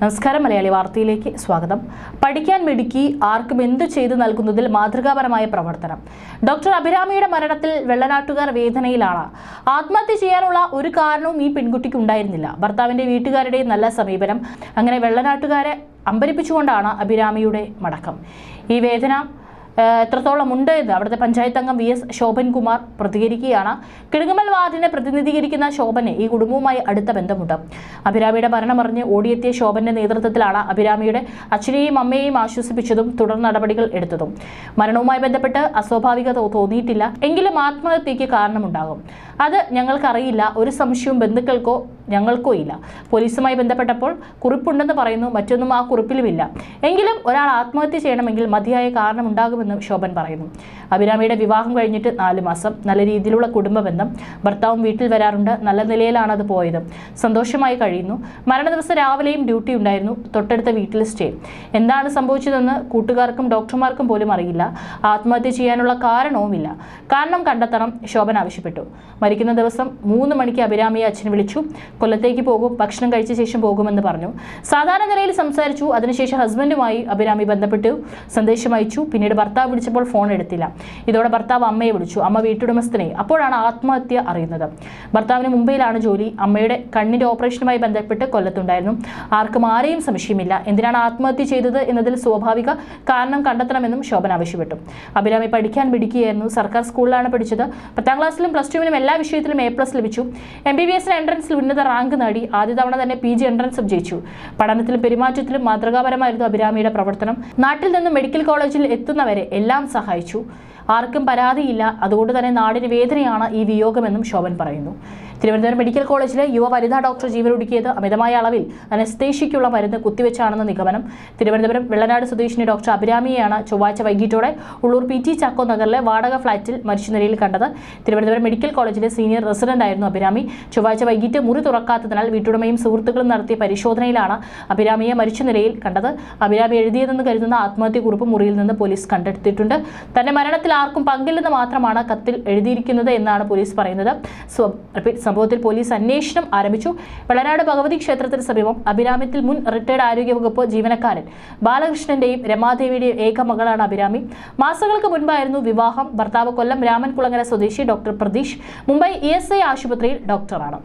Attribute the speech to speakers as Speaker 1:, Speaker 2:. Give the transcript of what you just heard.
Speaker 1: നമസ്കാരം, മലയാളി വാർത്തയിലേക്ക് സ്വാഗതം. പഠിക്കാൻ മിടുക്കി, ആർക്കും എന്തു ചെയ്തു നൽകുന്നതിൽ മാതൃകാപരമായ പ്രവർത്തനം. ഡോക്ടർ അഭിരാമിയുടെ മരണത്തിൽ വെള്ളനാട്ടുകാർ വേദനയിലാണ്. ആത്മഹത്യ ചെയ്യാനുള്ള ഒരു കാരണവും ഈ പെൺകുട്ടിക്ക് ഉണ്ടായിരുന്നില്ല. ഭർത്താവിന്റെ വീട്ടുകാരുടെ നല്ല സമീപനം അങ്ങനെ വെള്ളനാട്ടുകാരെ അമ്പരിപ്പിച്ചുകൊണ്ടാണ് അഭിരാമിയുടെ മടക്കം. ഈ വേദന എത്രത്തോളം ഉണ്ട് എന്ന് അവിടുത്തെ പഞ്ചായത്ത് അംഗം VS ശോഭൻകുമാർ പ്രതികരിക്കുകയാണ്. കിടുങ്ങുമൽ വാർഡിനെ പ്രതിനിധീകരിക്കുന്ന ശോഭന് ഈ കുടുംബവുമായി അടുത്ത ബന്ധമുണ്ട്. അഭിരാമിയുടെ മരണമറിഞ്ഞ് ഓടിയെത്തിയ ശോഭന്റെ നേതൃത്വത്തിലാണ് അഭിരാമിയുടെ അച്ഛനെയും അമ്മയെയും ആശ്വസിപ്പിച്ചതും തുടർ നടപടികൾ എടുത്തതും. മരണവുമായി ബന്ധപ്പെട്ട് അസ്വാഭാവികത തോന്നിയിട്ടില്ല, എങ്കിലും ആത്മഹത്യയ്ക്ക് കാരണമുണ്ടാകും. അത് ഞങ്ങൾക്കറിയില്ല. ഒരു സംശയവും ബന്ധുക്കൾക്കോ ഞങ്ങൾക്കോ ഇല്ല. പോലീസുമായി ബന്ധപ്പെട്ടപ്പോൾ കുറിപ്പുണ്ടെന്ന് പറയുന്നു, മറ്റൊന്നും ആ കുറിപ്പിലുമില്ല. എങ്കിലും ഒരാൾ ആത്മഹത്യ ചെയ്യണമെങ്കിൽ മതിയായ കാരണമുണ്ടാകുമെന്നും ശോഭൻ പറയുന്നു. അഭിരാമിയുടെ വിവാഹം കഴിഞ്ഞിട്ട് 4 മാസം. നല്ല രീതിയിലുള്ള കുടുംബ ബന്ധം. ഭർത്താവും വീട്ടിൽ വരാറുണ്ട്. നല്ല നിലയിലാണ് അത് പോയത്. സന്തോഷമായി കഴിയുന്നു. മരണ ദിവസം രാവിലെയും ഡ്യൂട്ടി ഉണ്ടായിരുന്നു. തൊട്ടടുത്ത വീട്ടിൽ സ്റ്റേ. എന്താണ് സംഭവിച്ചതെന്ന് കൂട്ടുകാർക്കും ഡോക്ടർമാർക്കും പോലും അറിയില്ല. ആത്മഹത്യ ചെയ്യാനുള്ള കാരണവുമില്ല. കാരണം കണ്ടെത്തണം, ശോഭൻ ആവശ്യപ്പെട്ടു. മരിക്കുന്ന ദിവസം 3 മണിക്ക് അഭിരാമിയെ അച്ഛൻ വിളിച്ചു. കൊല്ലത്തേക്ക് പോകും, ഭക്ഷണം കഴിച്ച ശേഷം പോകുമെന്ന് പറഞ്ഞു. സാധാരണ നിലയിൽ സംസാരിച്ചു. അതിനുശേഷം ഹസ്ബൻഡുമായി അഭിരാമി ബന്ധപ്പെട്ടു, സന്ദേശം അയച്ചു. പിന്നീട് ഭർത്താവ് വിളിച്ചപ്പോൾ ഫോൺ എടുത്തില്ല. ഇതോടെ ഭർത്താവ് അമ്മയെ വിളിച്ചു. അമ്മ വീട്ടുടമസ്ഥനെ. അപ്പോഴാണ് ആത്മഹത്യ അറിയുന്നത്. ഭർത്താവിന് മുംബൈയിലാണ് ജോലി. അമ്മയുടെ കണ്ണിന്റെ ഓപ്പറേഷനുമായി ബന്ധപ്പെട്ട് കൊല്ലത്തുണ്ടായിരുന്നു. ആർക്കും ആരെയും സംശയമില്ല. എന്തിനാണ് ആത്മഹത്യ ചെയ്തത് എന്നതിൽ സ്വാഭാവിക കാരണം കണ്ടെത്തണമെന്നും ശോഭൻ ആവശ്യപ്പെട്ടു. അഭിരാമി പഠിക്കാൻ മിടുക്കിയായിരുന്നു. സർക്കാർ സ്കൂളിലാണ് പഠിച്ചത്. 10ാം ക്ലാസ്സിലും +2 എല്ലാ വിഷയത്തിലും A+ ലഭിച്ചു. MBBS എൻട്രൻസിൽ ഉന്നത റാങ്ക് നേടി. ആദ്യ തവണ തന്നെ PG എൻട്രൻസും ജയിച്ചു. പഠനത്തിലും പെരുമാറ്റത്തിലും മാതൃകാപരമായിരുന്നു അഭിരാമിയുടെ പ്രവർത്തനം. നാട്ടിൽ നിന്നും മെഡിക്കൽ കോളേജിൽ എത്തുന്നവരെ എല്ലാം സഹായിച്ചു. ആർക്കും പരാതിയില്ല. അതുകൊണ്ട് തന്നെ നാടിന് വേദനയാണ് ഈ വിയോഗമെന്നും ശോഭൻ പറയുന്നു. തിരുവനന്തപുരം മെഡിക്കൽ കോളേജിലെ യുവ വനിതാ ഡോക്ടർ ജീവനൊടുക്കിയത് അമിതമായ അളവിൽ അനസ്തേഷ്യയ്ക്കുള്ള മരുന്ന് കുത്തിവെച്ചാണെന്ന് നിഗമനം. തിരുവനന്തപുരം വെള്ളനാട് സ്വദേശിനി ഡോക്ടർ അഭിരാമിയെയാണ് ചൊവ്വാഴ്ച വൈകിട്ടോടെ ഉള്ളൂർ PT ചാക്കോ നഗറിലെ വാടക ഫ്ളാറ്റിൽ മരിച്ച നിലയിൽ കണ്ടത്. തിരുവനന്തപുരം മെഡിക്കൽ കോളേജിലെ സീനിയർ റെസിഡന്റ് ആയിരുന്നു അഭിരാമി. ചൊവ്വാഴ്ച വൈകിട്ട് മുറി തുറക്കാത്തതിനാൽ വീട്ടുടമയും സുഹൃത്തുക്കളും നടത്തിയ പരിശോധനയിലാണ് അഭിരാമിയെ മരിച്ച നിലയിൽ കണ്ടത്. അഭിരാമി എഴുതിയതെന്ന് കരുതുന്ന ആത്മഹത്യക്കുറിപ്പ് മുറിയിൽ നിന്ന് പോലീസ് കണ്ടെടുത്തിട്ടുണ്ട്. തന്റെ മരണത്തിൽ ആർക്കും പങ്കില്ലെന്ന് മാത്രമാണ് കത്തിൽ എഴുതിയിരിക്കുന്നത് എന്നാണ് പോലീസ് പറയുന്നത്. സംഭവത്തിൽ പോലീസ് അന്വേഷണം ആരംഭിച്ചു. വെള്ളനാട് ഭഗവതി ക്ഷേത്രത്തിന് സമീപം അഭിരാമ്യത്തിൽ മുൻ റിട്ടയർഡ് ആരോഗ്യവകുപ്പ് ജീവനക്കാരൻ ബാലകൃഷ്ണന്റെയും രമാദേവിയുടെയും ഏക മകളാണ് അഭിരാമി. മാസങ്ങൾക്ക് മുൻപായിരുന്നു വിവാഹം. ഭർത്താവ് കൊല്ലം രാമൻകുളങ്ങര സ്വദേശി ഡോക്ടർ പ്രതീഷ് മുംബൈ ESI ആശുപത്രിയിൽ ഡോക്ടറാണ്.